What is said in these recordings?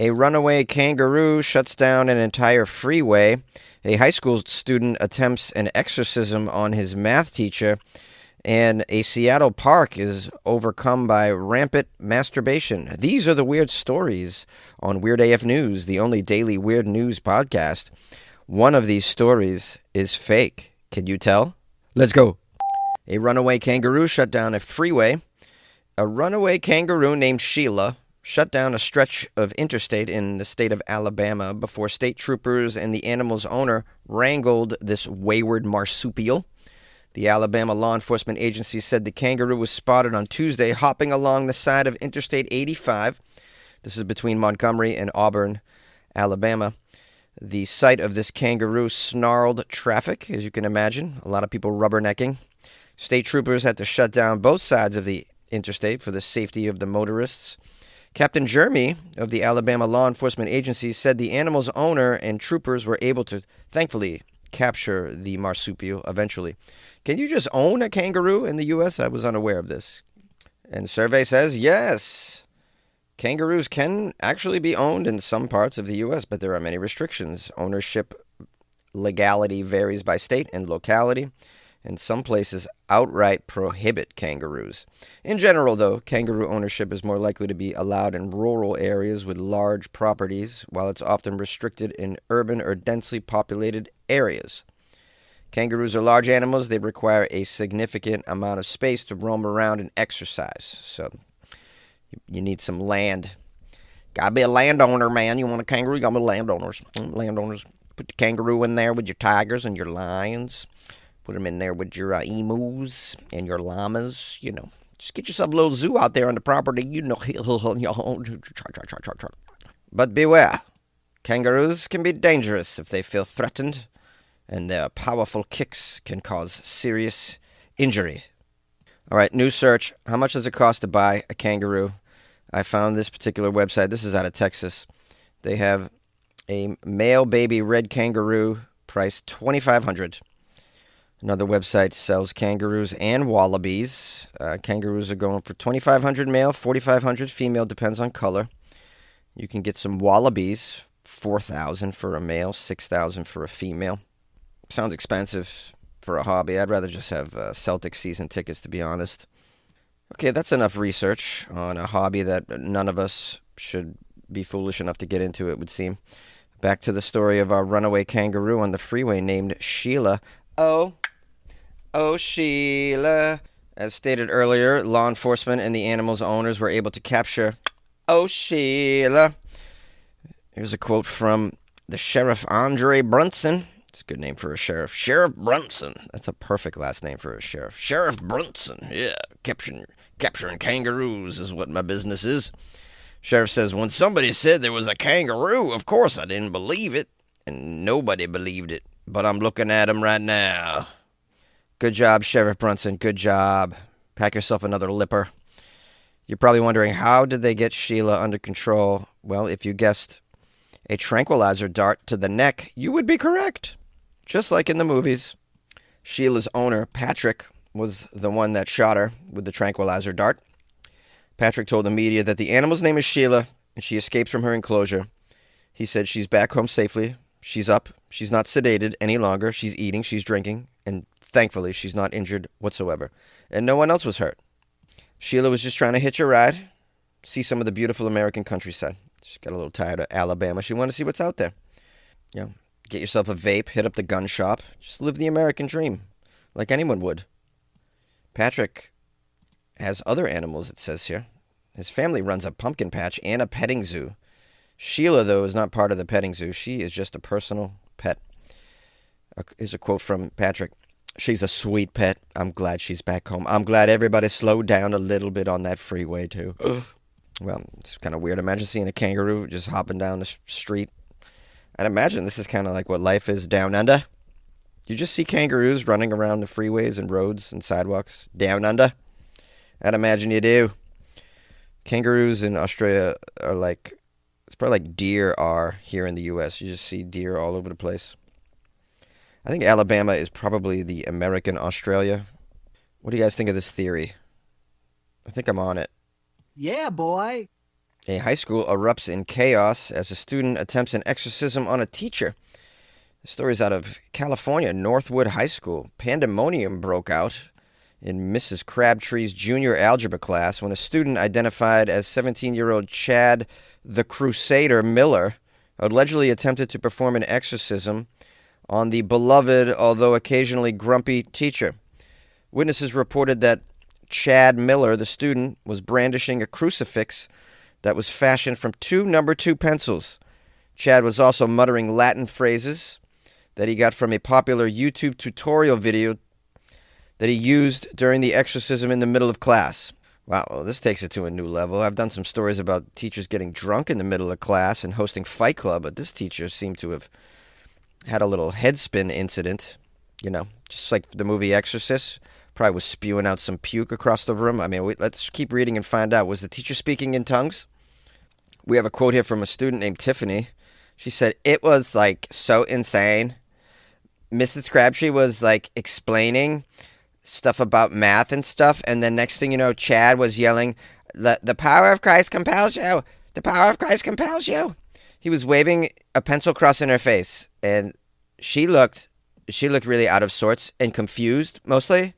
A runaway kangaroo shuts down an entire freeway. A high school student attempts an exorcism on his math teacher. And a Seattle park is overcome by rampant masturbation. These are the weird stories on Weird AF News, the only daily weird news podcast. One of these stories is fake. Can you tell? Let's go. A runaway kangaroo shut down a freeway. A runaway kangaroo named Sheila shut down a stretch of interstate in the state of Alabama before state troopers and the animal's owner wrangled this wayward marsupial. The Alabama law enforcement agency said the kangaroo was spotted on Tuesday hopping along the side of Interstate 85. This is between Montgomery and Auburn, Alabama. The sight of this kangaroo snarled traffic, as you can imagine. A lot of people rubbernecking. State troopers had to shut down both sides of the interstate for the safety of the motorists. Captain Jeremy of the Alabama Law Enforcement Agency said the animal's owner and troopers were able to, thankfully, capture the marsupial eventually. Can you just own a kangaroo in the U.S.? I was unaware of this. And survey says, yes, kangaroos can actually be owned in some parts of the U.S., but there are many restrictions. Ownership legality varies by state and locality, and some places outright prohibit kangaroos. In general, though, kangaroo ownership is more likely to be allowed in rural areas with large properties, while it's often restricted in urban or densely populated areas. Kangaroos are large animals. They require a significant amount of space to roam around and exercise. So you need some land. Gotta be a landowner, man. You want a kangaroo? You gotta be landowners. Landowners. Put the kangaroo in there with your tigers and your lions. Put them in there with your emus and your llamas. You know, just get yourself a little zoo out there on the property. You know, but beware. Kangaroos can be dangerous if they feel threatened, and their powerful kicks can cause serious injury. All right, new search. How much does it cost to buy a kangaroo? I found this particular website. This is out of Texas. They have a male baby red kangaroo priced $2,500. Another website sells kangaroos and wallabies. Kangaroos are going for $2,500 male, $4,500 female, depends on color. You can get some wallabies, $4,000 for a male, $6,000 for a female. Sounds expensive for a hobby. I'd rather just have Celtics season tickets, to be honest. Okay, that's enough research on a hobby that none of us should be foolish enough to get into, it would seem. Back to the story of our runaway kangaroo on the freeway named Sheila. Oh, Sheila. As stated earlier, law enforcement and the animal's owners were able to capture Sheila. Here's a quote from the Sheriff Andre Brunson. It's a good name for a sheriff. Sheriff Brunson. That's a perfect last name for a sheriff. Sheriff Brunson. Yeah, capturing kangaroos is what my business is. Sheriff says, when somebody said there was a kangaroo, of course I didn't believe it. And nobody believed it. But I'm looking at him right now. Good job, Sheriff Brunson. Good job. Pack yourself another lipper. You're probably wondering, how did they get Sheila under control? Well, if you guessed a tranquilizer dart to the neck, you would be correct. Just like in the movies. Sheila's owner, Patrick, was the one that shot her with the tranquilizer dart. Patrick told the media that the animal's name is Sheila, and she escapes from her enclosure. He said she's back home safely. She's up. She's not sedated any longer. She's eating. She's drinking. And thankfully, she's not injured whatsoever. And no one else was hurt. Sheila was just trying to hitch a ride, see some of the beautiful American countryside. She got a little tired of Alabama. She wanted to see what's out there. You know, get yourself a vape, hit up the gun shop. Just live the American dream, like anyone would. Patrick has other animals, it says here. His family runs a pumpkin patch and a petting zoo. Sheila, though, is not part of the petting zoo. She is just a personal pet. Here's a quote from Patrick. She's a sweet pet. I'm glad she's back home. I'm glad everybody slowed down a little bit on that freeway, too. Well, it's kind of weird. Imagine seeing a kangaroo just hopping down the street. I'd imagine this is kind of like what life is down under. You just see kangaroos running around the freeways and roads and sidewalks down under. I'd imagine you do. Kangaroos in Australia are like, it's probably like deer are here in the U.S. You just see deer all over the place. I think Alabama is probably the American Australia. What do you guys think of this theory? I think I'm on it. Yeah, boy. A high school erupts in chaos as a student attempts an exorcism on a teacher. The story's out of California, Northwood High School. Pandemonium broke out in Mrs. Crabtree's junior algebra class when a student identified as 17-year-old Chad the Crusader Miller allegedly attempted to perform an exorcism on the beloved, although occasionally grumpy, teacher. Witnesses reported that Chad Miller, the student, was brandishing a crucifix that was fashioned from two number 2 pencils. Chad was also muttering Latin phrases that he got from a popular YouTube tutorial video that he used during the exorcism in the middle of class. Wow, well, this takes it to a new level. I've done some stories about teachers getting drunk in the middle of class and hosting Fight Club, but this teacher seemed to have had a little headspin incident, just like the movie Exorcist. Probably was spewing out some puke across the room. I mean, let's keep reading and find out. Was the teacher speaking in tongues? We have a quote here from a student named Tiffany. She said, "It was, so insane. Mrs. Crabtree was, explaining stuff about math and stuff, and then next thing you know, Chad was yelling, the power of Christ compels you! The power of Christ compels you!" He was waving a pencil across in her face, and she looked really out of sorts and confused, mostly.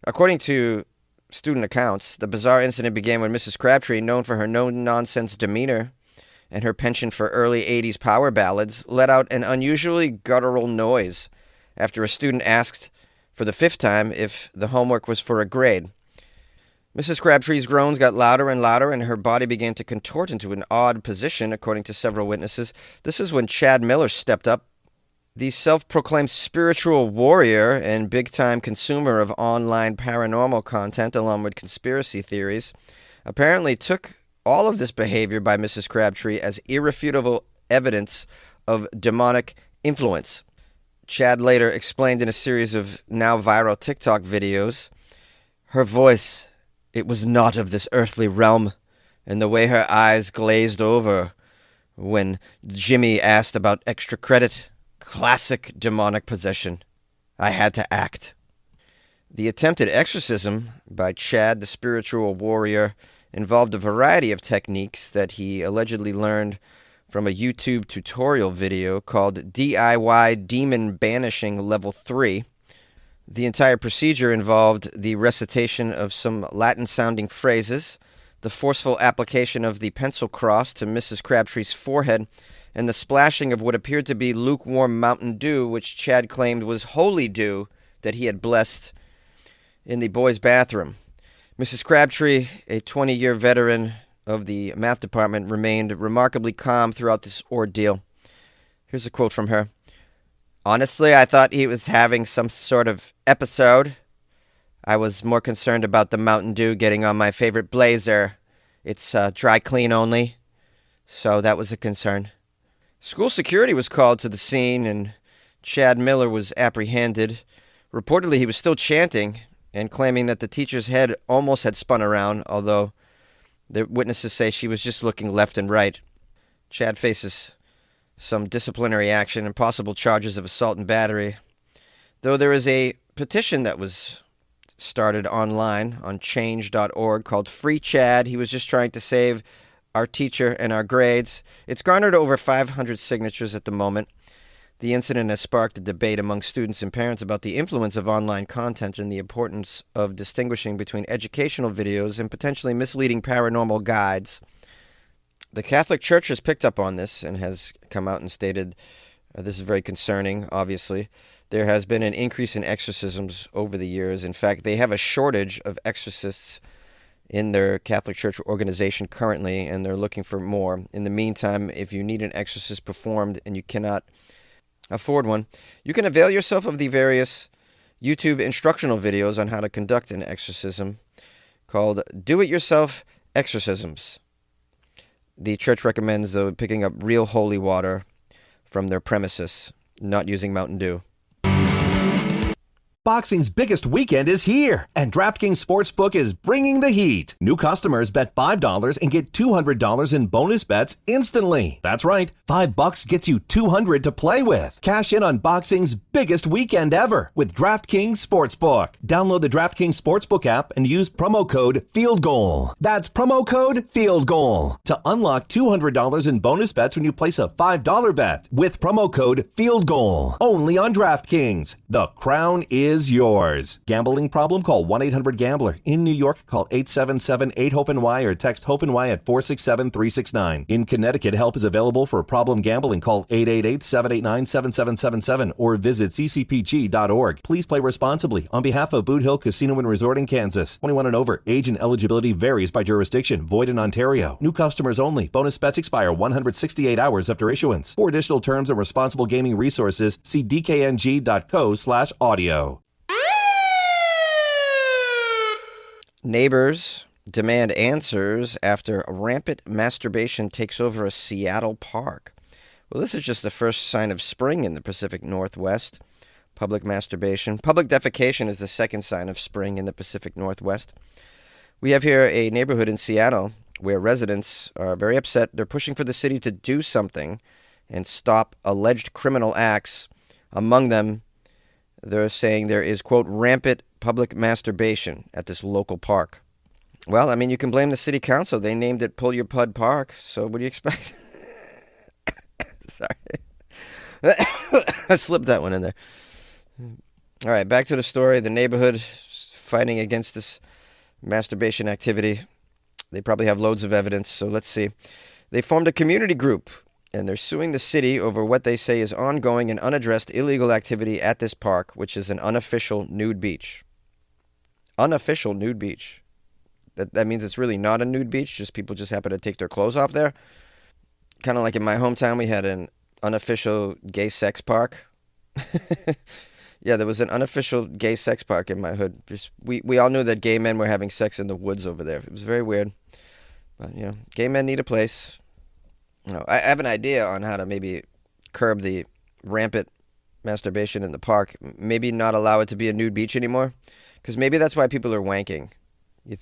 According to student accounts, the bizarre incident began when Mrs. Crabtree, known for her no-nonsense demeanor and her penchant for early 80s power ballads, let out an unusually guttural noise after a student asked for the 5th time if the homework was for a grade. Mrs. Crabtree's groans got louder and louder, and her body began to contort into an odd position, according to several witnesses. This is when Chad Miller stepped up. The self-proclaimed spiritual warrior and big-time consumer of online paranormal content, along with conspiracy theories, apparently took all of this behavior by Mrs. Crabtree as irrefutable evidence of demonic influence. Chad later explained in a series of now viral TikTok videos, her voice, it was not of this earthly realm, and the way her eyes glazed over when Jimmy asked about extra credit. Classic demonic possession. I had to act. The attempted exorcism by Chad, the spiritual warrior, involved a variety of techniques that he allegedly learned from a YouTube tutorial video called DIY Demon Banishing Level 3. The entire procedure involved the recitation of some Latin-sounding phrases, the forceful application of the pencil cross to Mrs. Crabtree's forehead, and the splashing of what appeared to be lukewarm Mountain Dew, which Chad claimed was holy dew that he had blessed in the boys' bathroom. Mrs. Crabtree, a 20-year veteran of the math department, remained remarkably calm throughout this ordeal. Here's a quote from her. "Honestly, I thought he was having some sort of episode. I was more concerned about the Mountain Dew getting on my favorite blazer. It's dry clean only, so that was a concern." School security was called to the scene, and Chad Miller was apprehended. Reportedly, he was still chanting and claiming that the teacher's head almost had spun around, although the witnesses say she was just looking left and right. Chad faces some disciplinary action and possible charges of assault and battery, though there is a petition that was started online on change.org called Free Chad. He was just trying to save our teacher and our grades. It's garnered over 500 signatures at the moment. The incident has sparked a debate among students and parents about the influence of online content and the importance of distinguishing between educational videos and potentially misleading paranormal guides. The Catholic Church has picked up on this and has come out and stated this is very concerning, obviously. There has been an increase in exorcisms over the years. In fact, they have a shortage of exorcists in their Catholic Church organization currently, and they're looking for more. In the meantime, if you need an exorcist performed and you cannot afford one, you can avail yourself of the various YouTube instructional videos on how to conduct an exorcism called Do-It-Yourself Exorcisms. The church recommends, though, picking up real holy water from their premises, not using Mountain Dew. Boxing's biggest weekend is here, and DraftKings Sportsbook is bringing the heat. New customers bet $5 and get $200 in bonus bets instantly. That's right, $5 gets you $200 to play with. Cash in on boxing's biggest weekend ever with DraftKings Sportsbook. Download the DraftKings Sportsbook app and use promo code FIELDGOAL. That's promo code FIELDGOAL to unlock $200 in bonus bets when you place a $5 bet with promo code FIELDGOAL. Only on DraftKings. The crown is yours. Gambling problem? Call 1-800-GAMBLER. In New York, call 877-8-HOPE-NY or text HOPE-NY at 467-369. In Connecticut, help is available for problem gambling. Call 888-789-7777 or visit ccpg.org. Please play responsibly. On behalf of Boot Hill Casino and Resort in Kansas, 21 and over. Age and eligibility varies by jurisdiction. Void in Ontario. New customers only. Bonus bets expire 168 hours after issuance. For additional terms and responsible gaming resources, see dkng.co/audio. Neighbors demand answers after rampant masturbation takes over a Seattle park. Well, this is just the first sign of spring in the Pacific Northwest. Public masturbation. Public defecation is the second sign of spring in the Pacific Northwest. We have here a neighborhood in Seattle where residents are very upset. They're pushing for the city to do something and stop alleged criminal acts. Among them, they're saying there is, quote, rampant public masturbation at this local park. Well, I mean, you can blame the city council. They named it Pull Your Pud Park, so what do you expect? Sorry. I slipped that one in there. All right, back to the story. The neighborhood fighting against this masturbation activity. They probably have loads of evidence, so let's see. They formed a community group, and they're suing the city over what they say is ongoing and unaddressed illegal activity at this park, which is an unofficial nude beach. Unofficial nude beach. That means it's really not a nude beach, just people just happen to take their clothes off there. Kind of like in my hometown, we had an unofficial gay sex park. Yeah, there was an unofficial gay sex park in my hood. Just, we all knew that gay men were having sex in the woods over there. It was very weird. But, you know, gay men need a place. You know, I have an idea on how to maybe curb the rampant masturbation in the park. Maybe not allow it to be a nude beach anymore. Because maybe that's why people are wanking. You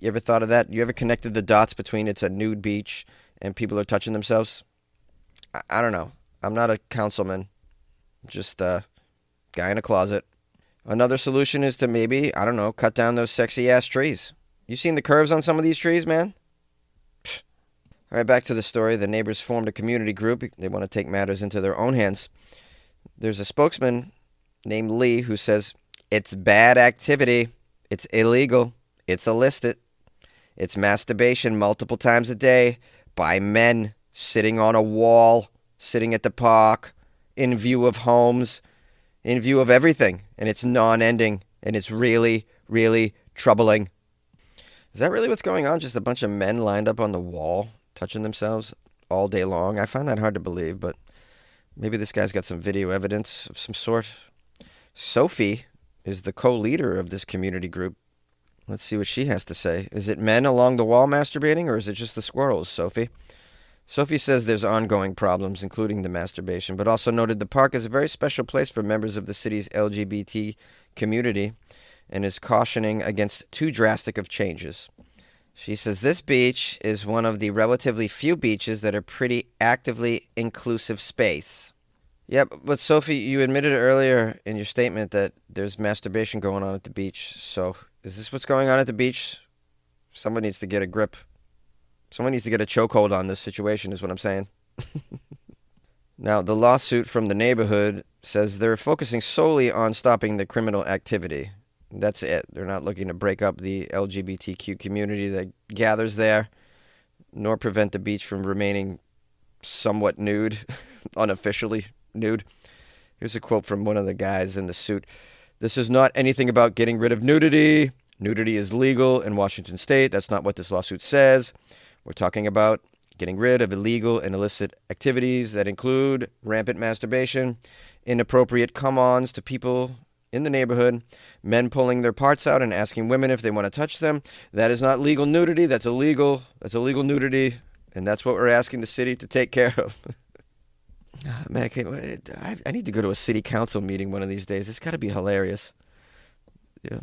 ever thought of that? You ever connected the dots between it's a nude beach and people are touching themselves? I don't know. I'm not a councilman. Just a guy in a closet. Another solution is to maybe, I don't know, cut down those sexy-ass trees. You seen the curves on some of these trees, man? Pfft. All right, back to the story. The neighbors formed a community group. They want to take matters into their own hands. There's a spokesman named Lee who says, it's bad activity. It's illegal. It's illicit. It's masturbation multiple times a day by men sitting on a wall, sitting at the park, in view of homes, in view of everything. And it's non-ending. And it's really, really troubling. Is that really what's going on? Just a bunch of men lined up on the wall, touching themselves all day long? I find that hard to believe, but maybe this guy's got some video evidence of some sort. Sophie is the co-leader of this community group. Let's see what she has to say. Is it men along the wall masturbating, or is it just the squirrels, Sophie? Sophie says there's ongoing problems, including the masturbation, but also noted the park is a very special place for members of the city's LGBT community and is cautioning against too drastic of changes. She says this beach is one of the relatively few beaches that are pretty actively inclusive space. Yeah, but Sophie, you admitted earlier in your statement that there's masturbation going on at the beach. So is this what's going on at the beach? Someone needs to get a grip. Someone needs to get a chokehold on this situation is what I'm saying. Now, the lawsuit from the neighborhood says they're focusing solely on stopping the criminal activity. That's it. They're not looking to break up the LGBTQ community that gathers there, nor prevent the beach from remaining somewhat nude, unofficially nude. Here's a quote from one of the guys in the suit. This is not anything about getting rid of nudity. Nudity is legal in Washington state. That's not what this lawsuit says. We're talking about getting rid of illegal and illicit activities that include rampant masturbation, inappropriate come-ons to people in the neighborhood, men pulling their parts out and asking women if they want to touch them. That is not legal nudity. That's illegal. That's illegal nudity. And that's what we're asking the city to take care of. Man, I need to go to a city council meeting one of these days. It's got to be hilarious. Yeah,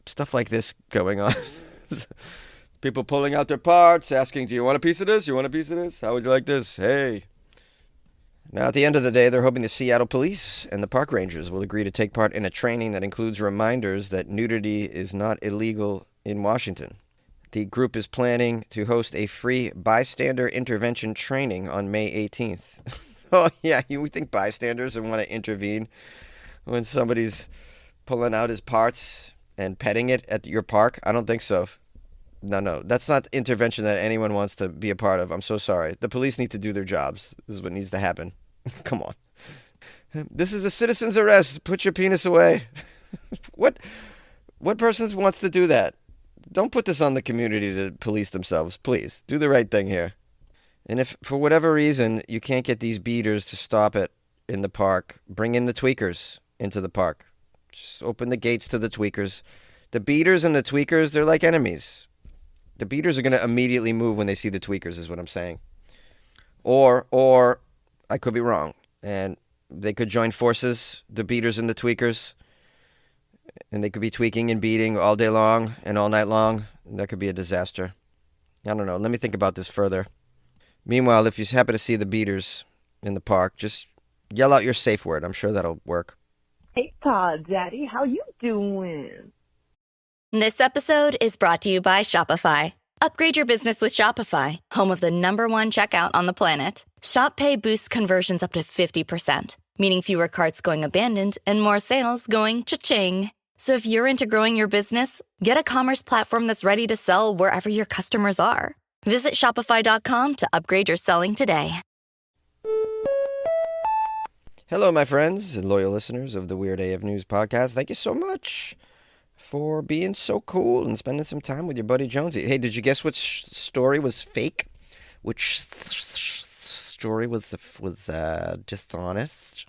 stuff like this going on. People pulling out their parts, asking, do you want a piece of this? You want a piece of this? How would you like this? Hey. Now, at the end of the day, they're hoping the Seattle police and the park rangers will agree to take part in a training that includes reminders that nudity is not illegal in Washington. The group is planning to host a free bystander intervention training on May 18th. Oh, yeah, you would think bystanders would want to intervene when somebody's pulling out his parts and petting it at your park? I don't think so. No, that's not intervention that anyone wants to be a part of. I'm so sorry. The police need to do their jobs. This is what needs to happen. Come on. This is a citizen's arrest. Put your penis away. What person wants to do that? Don't put this on the community to police themselves. Please, do the right thing here. And if, for whatever reason, you can't get these beaters to stop it in the park, bring in the tweakers into the park. Just open the gates to the tweakers. The beaters and the tweakers, they're like enemies. The beaters are going to immediately move when they see the tweakers, is what I'm saying. Or I could be wrong, and they could join forces, the beaters and the tweakers, and they could be tweaking and beating all day long and all night long. That could be a disaster. I don't know. Let me think about this further. Meanwhile, if you happen to see the beaters in the park, just yell out your safe word. I'm sure that'll work. Hey, Todd, Daddy, how you doing? This episode is brought to you by Shopify. Upgrade your business with Shopify, home of the #1 checkout on the planet. Shop Pay boosts conversions up to 50%, meaning fewer carts going abandoned and more sales going cha-ching. So if you're into growing your business, get a commerce platform that's ready to sell wherever your customers are. Visit Shopify.com to upgrade your selling today. Hello, my friends and loyal listeners of the Weird AF News podcast. Thank you so much for being so cool and spending some time with your buddy Jonesy. Hey, did you guess which story was fake? Which story was dishonest?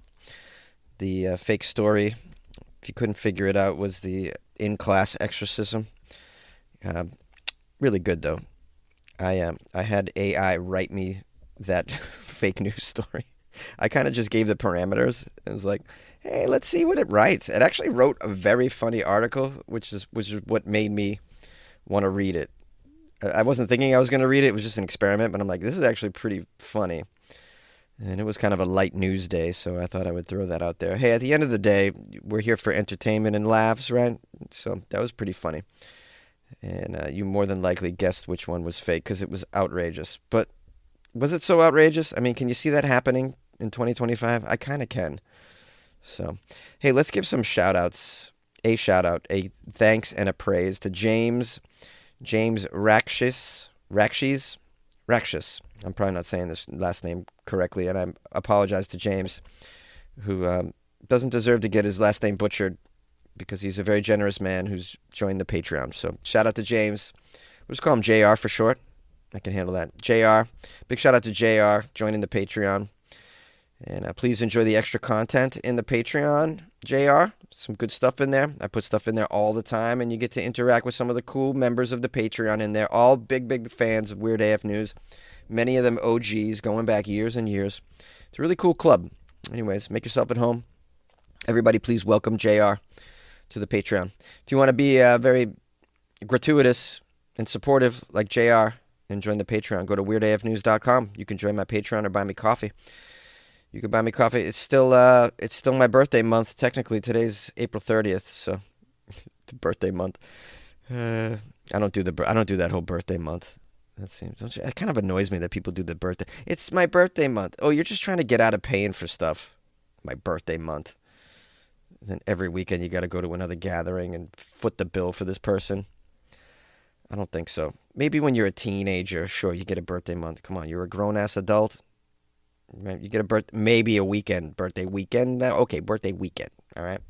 The fake story, if you couldn't figure it out, was the in-class exorcism. Really good, though. I had AI write me that fake news story. I kind of just gave the parameters. It was like, hey, let's see what it writes. It actually wrote a very funny article, which is what made me want to read it. I wasn't thinking I was going to read it. It was just an experiment, but I'm like, this is actually pretty funny. And it was kind of a light news day, so I thought I would throw that out there. Hey, at the end of the day, we're here for entertainment and laughs, right? So that was pretty funny. And you more than likely guessed which one was fake because it was outrageous. But was it so outrageous? I mean, can you see that happening in 2025? I kind of can. So, hey, let's give some shout-outs. A shout-out, a thanks and a praise to James Rakshis. I'm probably not saying this last name correctly, and I apologize to James, who doesn't deserve to get his last name butchered because he's a very generous man who's joined the Patreon. So, shout out to James. We'll just call him JR for short. I can handle that. JR. Big shout out to JR joining the Patreon. And please enjoy the extra content in the Patreon, JR. Some good stuff in there. I put stuff in there all the time, and you get to interact with some of the cool members of the Patreon in there. All big fans of Weird AF News. Many of them OGs, going back years and years. It's a really cool club. Anyways, make yourself at home. Everybody, please welcome JR to the Patreon. If you want to be very gratuitous and supportive like JR and join the Patreon, go to weirdafnews.com. You can join my Patreon or buy me coffee. You can buy me coffee. It's still my birthday month. Technically, today's April 30th, so the birthday month. I don't do that whole birthday month. It kind of annoys me that people do the birthday. It's my birthday month. Oh, you're just trying to get out of paying for stuff. My birthday month. And then every weekend you got to go to another gathering and foot the bill for this person. I don't think so. Maybe when you're a teenager, sure, you get a birthday month. Come on, you're a grown-ass adult. You get maybe a birthday weekend. Okay, birthday weekend, all right?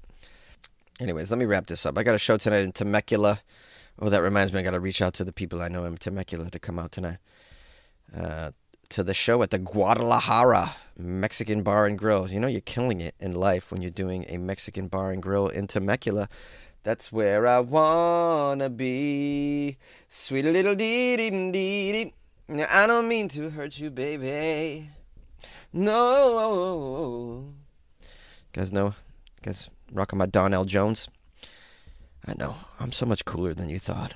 Anyways, let me wrap this up. I got a show tonight in Temecula. Oh, that reminds me, I got to reach out to the people I know in Temecula to come out tonight. To the show at the Guadalajara Mexican Bar and Grill. You know you're killing it in life when you're doing a Mexican bar and grill in Temecula. That's where I wanna be. Sweet little dee-dee-dee-dee. Now, I don't mean to hurt you, baby. No. You guys rocking my Donnell Jones. I know. I'm so much cooler than you thought.